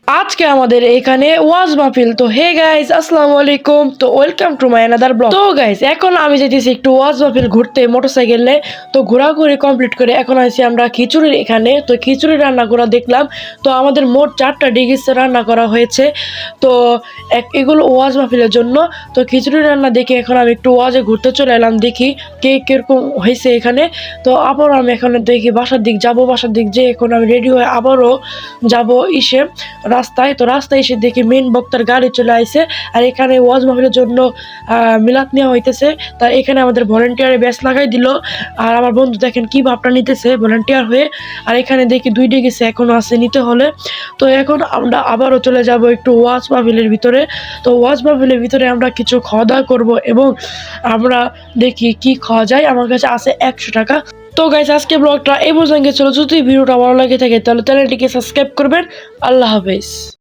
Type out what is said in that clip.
আজকে আমাদের এখানে ওয়াজ মাহফিল। তো হে গাইস, আসসালামু আলাইকুম। তো welcome to my another blog. তো গাইস, এখন আমি যেতেছি একটু ওয়াজ মাহফিল ঘুরতে মোটরসাইকেল নিয়ে। তো ঘোরাঘুরি কমপ্লিট করে এখন আছি আমরা খিচুড়ির এখানে। তো খিচুড়ি রান্না করা দেখলাম। তো আমাদের মোট 4টা ডিগিস রান্না করা হয়েছে। তো এগুলো ওয়াজ মাহফিলের জন্য। তো খিচুড়ি রান্না দেখে এখন আমি একটু ওয়াজে ঘুরতে চলে এলাম, দেখি কে কিরকম হয়েছে এখানে। তো আবারও আমি এখানে দেখি বাসার দিক যাব, বাসার দিক যে এখন আমি রেডি হয়ে আবারও যাব ইসে রাস্তায়। তো রাস্তায় এসে দেখি মেন বক্তার গাড়ি চলে আইছে। আর এখানে ওয়াজ মাহফিলের জন্য মিলাদ নেওয়া হইতেছে। তার এখানে আমাদের ভলেন্টিয়ারে ব্যাচ লাগাই দিল। আর আমার বন্ধু দেখেন কি ভাবটা নিতেছে ভলেন্টিয়ার হয়ে। আর এখানে দেখি 2 গেছে, এখনো আছে নিতে হলে। তো এখন আমরা আবারও চলে যাব একটু ওয়াজ মাহফিলের ভিতরে। তো ওয়াজ মাহফিলের ভিতরে আমরা কিছু খাওয়া দাওয়া করবো এবং আমরা দেখি কি খাওয়া যায়। আমার কাছে আছে 100 টাকা। তো গাইস, আজকে ব্লগটা এই পর্যন্ত ছিল। যদি ভিডিওটা ভালো লাগে থাকে তাহলে চ্যানেলটিকে সাবস্ক্রাইব করবেন। আল্লাহ হাফেজ।